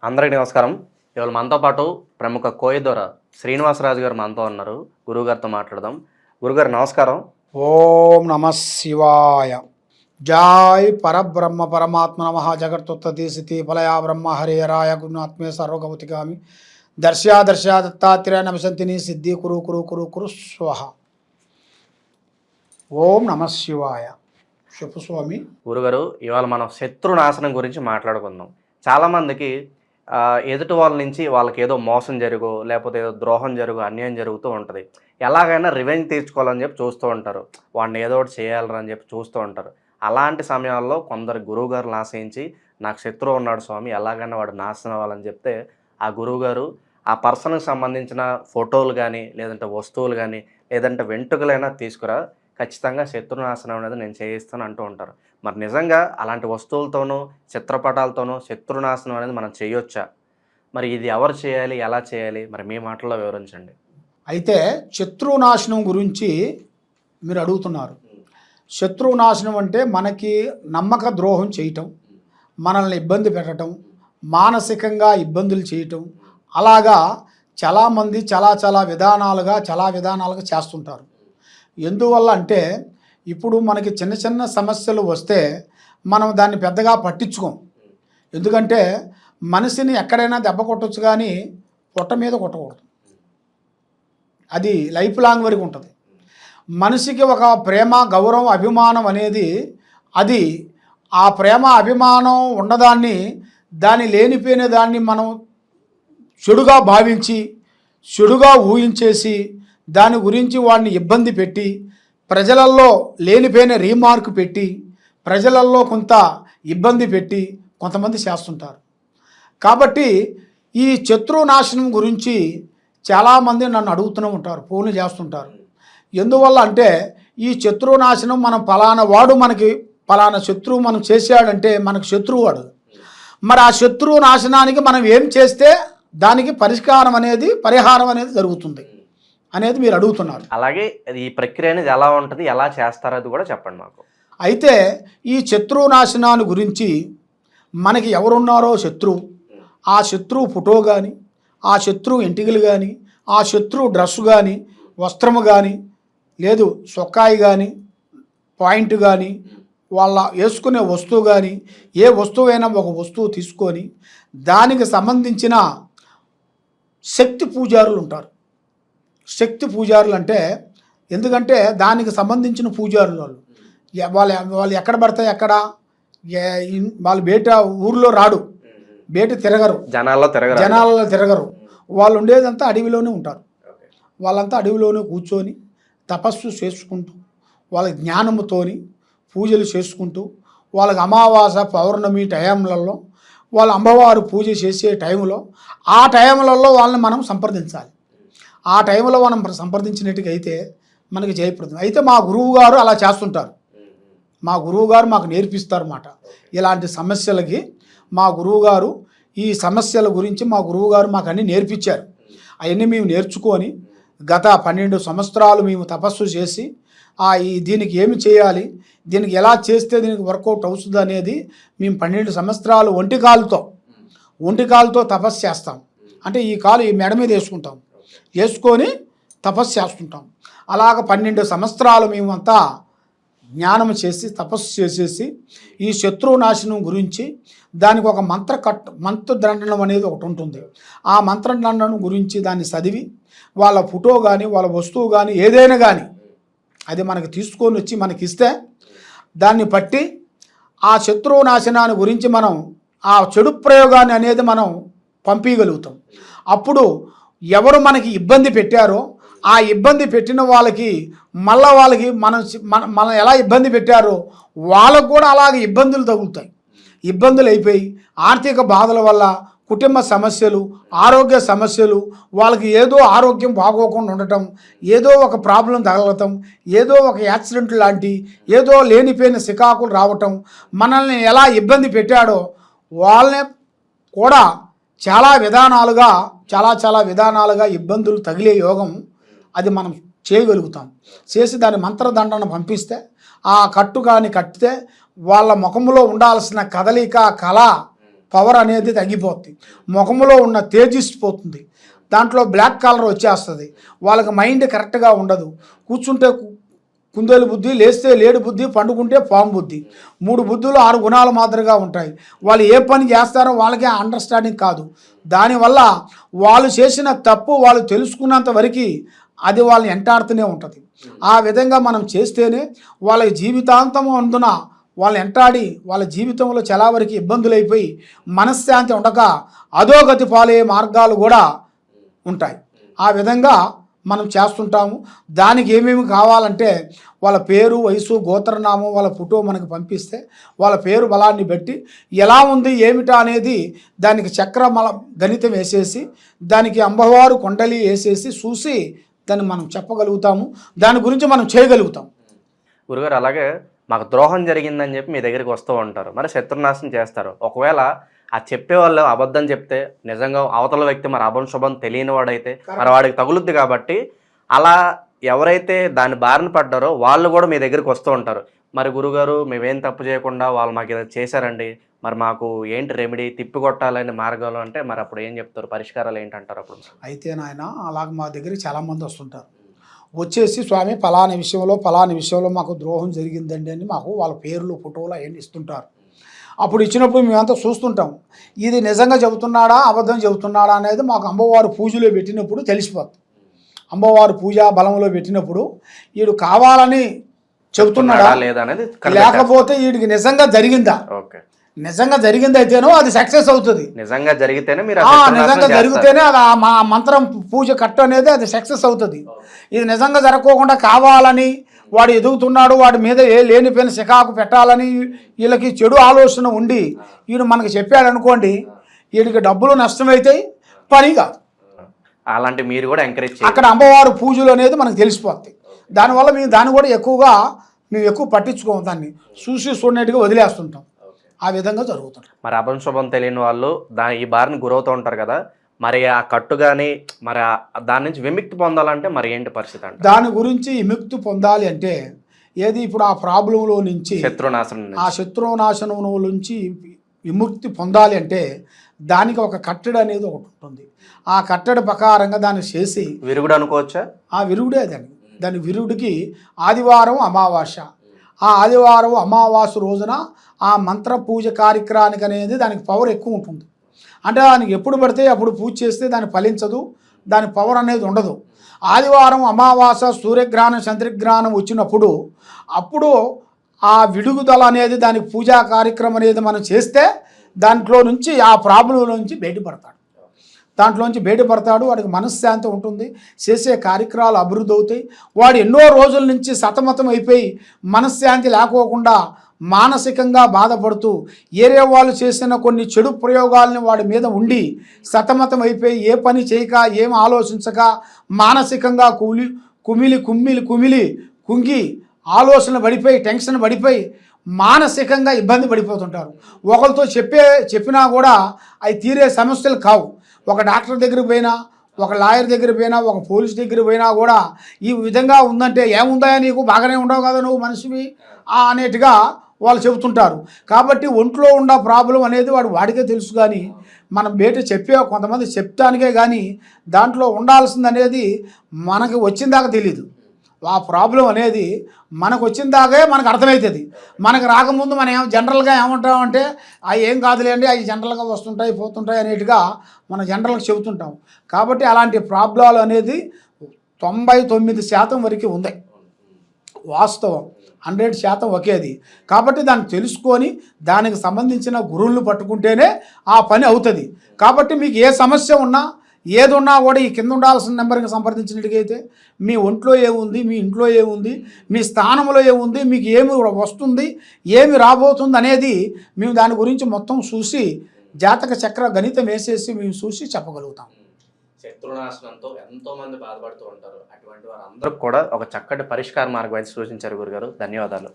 అందరికీ నమస్కారం. ఇవాళ మనతో పాటు ప్రముఖ కోయదొర శ్రీనివాసరాజు గారు మనతో ఉన్నారు. గురువుగారితో మాట్లాడదాం. గురుగారు నమస్కారం. ఓం నమ శివాయ. జై పరబ్రహ్మ పరమాత్మ నమ. జగత్తుత్తిస్థితి ఫలయా బ్రహ్మ హరిహరాయ గురునాత్మే సర్వగౌతిగామి దర్శా దత్తాత్రేయ నమసంతిని సిద్ధి కురు కురు కురు కురు స్వహ. ఓం నమ శివాయ. చెప్పు స్వామి. గురుగారు, ఇవాళ మనం శత్రునాశనం గురించి మాట్లాడుకుందాం. చాలామందికి ఎదుటి వాళ్ళ నుంచి వాళ్ళకి ఏదో మోసం జరుగు, లేకపోతే ఏదో ద్రోహం జరుగు, అన్యాయం జరుగుతూ ఉంటుంది. ఎలాగైనా రివెంజ్ తీర్చుకోవాలని చెప్పి చూస్తూ ఉంటారు. వాడిని ఏదో ఒకటి చేయాలని చెప్పి చూస్తూ ఉంటారు. అలాంటి సమయాల్లో కొందరు గురువుగారులు ఆశ్రయించి నాకు శత్రువు ఉన్నాడు స్వామి, ఎలాగైనా వాడు నాశనం అవ్వాలని చెప్తే ఆ గురువుగారు ఆ పర్సన్కి సంబంధించిన ఫోటోలు కానీ, లేదంటే వస్తువులు కానీ, లేదంటే వెంట్రుకలైనా తీసుకురా, ఖచ్చితంగా శత్రునాశనం అనేది నేను చేయిస్తాను అంటూ ఉంటారు. మరి నిజంగా అలాంటి వస్తువులతోనూ చిత్రపటాలతోనూ శత్రునాశనం అనేది మనం చేయొచ్చా? మరి ఇది ఎవరు చేయాలి, ఎలా చేయాలి? మరి మీ మాటల్లో వివరించండి. అయితే శత్రునాశనం గురించి మీరు అడుగుతున్నారు. శత్రునాశనం అంటే మనకి నమ్మక ద్రోహం చేయటం, మనల్ని ఇబ్బంది పెట్టడం, మానసికంగా ఇబ్బందులు చేయటం, అలాగా చాలామంది చాలా విధానాలుగా చేస్తుంటారు. ఎందువల్ల అంటే ఇప్పుడు మనకి చిన్న చిన్న సమస్యలు వస్తే మనం దాన్ని పెద్దగా పట్టించుకోం. ఎందుకంటే మనిషిని ఎక్కడైనా దెబ్బ కొట్టచ్చు కానీ పొట్ట మీద కొట్టకూడదు. అది లైఫ్ లాంగ్ వరకు ఉంటుంది. మనిషికి ఒక ప్రేమ, గౌరవం, అభిమానం అనేది అది ఆ ప్రేమ అభిమానం ఉన్నదాన్ని, దాన్ని లేనిపోయిన దాన్ని మనం చెడుగా భావించి, చెడుగా ఊహించేసి, దాని గురించి వాడిని ఇబ్బంది పెట్టి, ప్రజలల్లో లేనిపోయిన రీమార్క్ పెట్టి, ప్రజలల్లో కొంత ఇబ్బంది పెట్టి కొంతమంది చేస్తుంటారు. కాబట్టి ఈ శత్రునాశనం గురించి చాలామంది నన్ను అడుగుతూనే ఉంటారు, ఫోన్లు చేస్తుంటారు. ఎందువల్ల అంటే ఈ శత్రునాశనం మనం ఫలానా వాడు మనకి ఫలానా శత్రువు మనం చేసాడంటే మనకు శత్రువు వాడు. మరి ఆ శత్రువు నాశనానికి మనం ఏం చేస్తే దానికి పరిహారం అనేది జరుగుతుంది అనేది మీరు అడుగుతున్నారు. అలాగే ఈ ప్రక్రియ అనేది ఎలా ఉంటుంది, ఎలా చేస్తారో అది కూడా చెప్పండి మాకు. అయితే ఈ శత్రునాశనాన్ని గురించి మనకి ఎవరున్నారో శత్రువు, ఆ శత్రువు ఫోటో కానీ, ఆ శత్రువు ఎంటికలు కానీ, ఆ శత్రువు డ్రెస్సు కానీ, వస్త్రము కానీ, లేదు సొక్కాయి కానీ, పాయింట్ కానీ, వాళ్ళ వేసుకునే వస్తువు కానీ, ఏ వస్తువైనా ఒక వస్తువు తీసుకొని దానికి సంబంధించిన శక్తి పూజారులు ఉంటారు. శక్తి పూజారులు అంటే ఎందుకంటే దానికి సంబంధించిన పూజారులు వాళ్ళు ఎక్కడ పడతాయి అక్కడ వాళ్ళు బయట ఊర్లో రాడు, బయట తిరగరు, జనాలలో తిరగరు. వాళ్ళు ఉండేదంతా అడవిలోనే ఉంటారు. వాళ్ళంతా అడవిలోనే కూర్చొని తపస్సు చేసుకుంటూ, వాళ్ళ జ్ఞానముతోని పూజలు చేసుకుంటూ, వాళ్ళకి అమావాస పౌర్ణమి టైంలలో వాళ్ళ అమ్మవారు పూజ చేసే టైంలో ఆ టైంలలో వాళ్ళని మనం సంప్రదించాలి. ఆ టైంలో మనం సంప్రదించినట్టుగా అయితే మనకి జయప్రదం. అయితే మా గురువు గారు అలా చేస్తుంటారు. మా గురువు గారు మాకు నేర్పిస్తారు అన్నమాట. ఇలాంటి సమస్యలకి మా గురువు గారు ఈ సమస్యల గురించి మా గురువు గారు మాకు అన్నీ నేర్పించారు. అవన్నీ మేము నేర్చుకొని గత 12 సంవత్సరాలు మేము తపస్సు చేసి దీనికి ఏమి చేయాలి, దీనికి ఎలా చేస్తే దీనికి వర్కౌట్ అవుతుంది అనేది మేము 12 సంవత్సరాలు ఒంటి కాలుతో తపస్సు చేస్తాం. అంటే ఈ కాలు ఈ మెడ మీద వేసుకొని తపస్సు చేస్తుంటాం. అలాగ 12 సంవత్సరాలు మేమంతా జ్ఞానం చేసి తపస్సు చేసేసి ఈ శత్రునాశనం గురించి దానికి ఒక మంత్రదండనం అనేది ఒకటి ఉంటుంది. ఆ మంత్రదండనం గురించి దాన్ని చదివి వాళ్ళ ఫోటో కానీ, వాళ్ళ వస్తువు కానీ, ఏదైనా కానీ అది మనకి తీసుకొని వచ్చి మనకి ఇస్తే దాన్ని బట్టి ఆ శత్రునాశనాన్ని గురించి మనం ఆ చెడు ప్రయోగాన్ని అనేది మనం పంపించగలుగుతాం. అప్పుడు ఎవరు మనకి ఇబ్బంది పెట్టారో ఆ ఇబ్బంది పెట్టిన వాళ్ళకి వాళ్ళకి మనం ఎలా ఇబ్బంది పెట్టారో వాళ్ళకు కూడా అలాగే ఇబ్బందులు తగులుతాయి. ఇబ్బందులు అయిపోయి ఆర్థిక బాధల వల్ల, కుటుంబ సమస్యలు, ఆరోగ్య సమస్యలు, వాళ్ళకి ఏదో ఆరోగ్యం బాగోకుండా ఉండటం, ఏదో ఒక ప్రాబ్లం తగలటం, ఏదో ఒక యాక్సిడెంట్ లాంటి ఏదో లేనిపోయిన సికాకులు రావటం, మనల్ని ఎలా ఇబ్బంది పెట్టాడో వాళ్ళని కూడా చాలా విధానాలుగా ఇబ్బందులు తగిలే యోగం అది మనం చేయగలుగుతాం. చేసి దాని మంత్రదండను పంపిస్తే ఆ కట్టు కానీ కట్టితే వాళ్ళ ముఖంలో ఉండాల్సిన కదలిక, కళ పవర్ అనేది తగ్గిపోతుంది, ముఖంలో ఉన్న తేజిస్పోతుంది, దాంట్లో బ్లాక్ కలర్ వచ్చేస్తుంది, వాళ్ళకి మైండ్ కరెక్ట్గా ఉండదు, కూర్చుంటే కుందేలు బుద్ధి, లేస్తే లేడు బుద్ధి, పండుకుంటే పాము బుద్ధి, 3 బుద్ధులు 6 గుణాలు మాదిరిగా ఉంటాయి. వాళ్ళు ఏ పని చేస్తారో వాళ్ళకే అండర్స్టాండింగ్ కాదు. దానివల్ల వాళ్ళు చేసిన తప్పు వాళ్ళు తెలుసుకున్నంత వరకు అది వాళ్ళని వెంటాడుతూనే ఉంటుంది. ఆ విధంగా మనం చేస్తేనే వాళ్ళ జీవితాంతం అందున వాళ్ళు వెంటాడి వాళ్ళ జీవితంలో చాలా వరకు ఇబ్బందులు అయిపోయి మనశ్శాంతి ఉండక అధోగతి పాలయ్యే మార్గాలు కూడా ఉంటాయి. ఆ విధంగా మనం చేస్తుంటాము. దానికి ఏమేమి కావాలంటే వాళ్ళ పేరు, వయసు, గోత్రనామం, వాళ్ళ ఫోటో మనకు పంపిస్తే వాళ్ళ పేరు బలాన్ని బట్టి ఎలా ఉంది ఏమిటా అనేది దానికి చక్రమల గణితం వేసేసి దానికి అమ్మవారు కొండలి వేసేసి చూసి దాన్ని మనం చెప్పగలుగుతాము, దాని గురించి మనం చేయగలుగుతాం. గురుగారు, అలాగే మాకు ద్రోహం జరిగిందని చెప్పి మీ దగ్గరికి వస్తూ ఉంటారు, మరి శత్రునాశనం చేస్తారు. ఒకవేళ ఆ చెప్పేవాళ్ళు అబద్ధం చెప్తే నిజంగా అవతల వ్యక్తి మరి అభం తెలియని వాడైతే మరి వాడికి తగులుద్ది. కాబట్టి అలా ఎవరైతే దాని బారిన పడ్డారో వాళ్ళు కూడా మీ దగ్గరికి వస్తూ ఉంటారు. మరి గురుగారు, మేమేం తప్పు చేయకుండా వాళ్ళు మాకు ఏదో చేశారండి, మరి మాకు ఏంటి రెమెడీ, తిప్పికొట్టాలని మార్గాలు అంటే మరి అప్పుడు ఏం చెప్తారు, పరిష్కారాలు ఏంటంటారు అప్పుడు? అయితే నాయన అలాగ మా దగ్గరికి చాలామంది వస్తుంటారు, వచ్చేసి స్వామి ఫలాని విషయంలో మాకు ద్రోహం జరిగిందండి అని మాకు వాళ్ళ పేర్లు, ఫోటోలు అవన్నీ ఇస్తుంటారు. అప్పుడు ఇచ్చినప్పుడు మేమంతా చూస్తుంటాం, ఇది నిజంగా చెబుతున్నాడా అబద్ధం చెబుతున్నాడా అనేది మాకు అమ్మవారు పూజలో పెట్టినప్పుడు తెలిసిపోతుంది. అమ్మవారు పూజా బలంలో పెట్టినప్పుడు వీడు కావాలని చెబుతున్నాడా లేదా అనేది, లేకపోతే వీడికి నిజంగా జరిగిందా, నిజంగా జరిగింది అయితేనో అది సక్సెస్ అవుతుంది. నిజంగా జరిగితేనే నిజంగా జరిగితేనే అది ఆ మంత్రం పూజ కట్టు అనేది అది సక్సెస్ అవుతుంది. ఇది నిజంగా జరగకోకుండా కావాలని వాడు ఎదుగుతున్నాడు, వాడి మీద లేనిపోయిన శికాకు పెట్టాలని వీళ్ళకి చెడు ఆలోచన ఉండి వీడు మనకి చెప్పాడు అనుకోండి, వీడికి డబ్బులు నష్టమైతాయి, పని కాదు. అలాంటి మీరు కూడా ఎంకరేజ్ అక్కడ అమ్మవారు పూజలు అనేది మనకు తెలిసిపోతాయి. దానివల్ల మేము దాన్ని కూడా మేము ఎక్కువ పట్టించుకోము, దాన్ని చూడనట్టుగా వదిలేస్తుంటాం. ఆ విధంగా జరుగుతుంది. మరి అభంశుభం తెలియని వాళ్ళు ఈ బారిని గురవుతూ ఉంటారు కదా, మరి ఆ కట్టు కానీ మరి దాని నుంచి విముక్తి పొందాలంటే మరి ఏంటి పరిస్థితి అంటే? దాని గురించి విముక్తి పొందాలి అంటే ఏది ఇప్పుడు ఆ ప్రాబ్లంలో నుంచి శత్రునాశనం నుంచి విముక్తి పొందాలి అంటే దానికి ఒక కట్టడి అనేది ఒకటి ఉంటుంది. ఆ కట్టడి ప్రకారంగా దాన్ని చేసి విరుగుడు అనుకోవచ్చా? ఆ విరుగుడే దాని విరుగుడికి ఆదివారం అమావాస్య, ఆ ఆదివారం అమావాస్య రోజున ఆ మంత్ర పూజ కార్యక్రమానికి అనేది దానికి పవర్ ఎక్కువ ఉంటుంది. అంటే దానికి ఎప్పుడు పడితే అప్పుడు పూజ చేస్తే దాన్ని ఫలించదు, దాని పవర్ అనేది ఉండదు. ఆదివారం అమావాస్య సూర్యగ్రహణం చంద్రగ్రహణం వచ్చినప్పుడు అప్పుడు ఆ విడుగుదల అనేది దానికి పూజా కార్యక్రమం అనేది మనం చేస్తే దాంట్లో నుంచి ఆ ప్రాబ్లం నుంచి బయటపడతాడు. వాడికి మనశ్శాంతి ఉంటుంది, చేసే కార్యక్రమాలు అభివృద్ధి అవుతాయి. వాడు ఎన్నో రోజుల నుంచి సతమతం అయిపోయి మనశ్శాంతి లేకోకుండా మానసికంగా బాధపడుతూ ఏరే వాళ్ళు చేసిన కొన్ని చెడు ప్రయోగాలని వాడి మీద ఉండి సతమతం అయిపోయి ఏ పని చేయక ఏం ఆలోచించక మానసికంగా కుంగి ఆలోచన పడిపోయి టెన్షన్ పడిపోయి మానసికంగా ఇబ్బంది పడిపోతుంటారు. ఒకరితో చెప్పినా కూడా అవి తీరే సమస్యలు కావు. ఒక డాక్టర్ దగ్గరికి పోయినా, ఒక లాయర్ దగ్గర పోయినా, ఒక పోలీస్ దగ్గర పోయినా కూడా ఈ విధంగా ఉందంటే ఏముందా నీకు, బాగానే ఉండవు కదా నువ్వు మనిషివి అనేట్టుగా వాళ్ళు చెబుతుంటారు. కాబట్టి ఒంట్లో ఉన్న ప్రాబ్లం అనేది వాడికే తెలుసు. కానీ మనం బయట కొంతమంది చెప్తానికే కానీ దాంట్లో ఉండాల్సింది అనేది మనకి వచ్చిందాకా తెలీదు. ఆ ప్రాబ్లం అనేది మనకు వచ్చిందాకే మనకు అర్థమవుతుంది. మనకు రాకముందు మనం జనరల్గా ఏమంటామంటే అవి ఏం కాదులేండి, అవి జనరల్గా వస్తుంటాయి పోతుంటాయి అనేట్టుగా మనం జనరల్గా చెబుతుంటాం. కాబట్టి అలాంటి ప్రాబ్లాలు అనేది 99% వరకు ఉంది. వాస్తవం 100% ఒకేది. కాబట్టి దాన్ని తెలుసుకొని దానికి సంబంధించిన గురువులను పట్టుకుంటేనే ఆ పని అవుతుంది. కాబట్టి మీకు ఏ సమస్య ఉన్నా ఏది ఉన్నా కూడా ఈ కింద ఉండాల్సిన నెంబర్కి సంప్రదించినట్టుగైతే మీ ఒంట్లో ఏముంది, మీ ఇంట్లో ఏముంది, మీ స్థానంలో ఏముంది, మీకు ఏమి వస్తుంది, ఏమి రాబోతుంది అనేది మేము దాని గురించి మొత్తం చూసి జాతక చక్ర గణితం వేసేసి మేము చూసి చెప్పగలుగుతాం. శత్రునాశనంతో ఎంతో మంది బాధపడుతూ ఉంటారు. అటువంటి వారందరూ కూడా ఒక చక్కటి పరిష్కార మార్గం అయితే సూచించారు గురుగారు. ధన్యవాదాలు.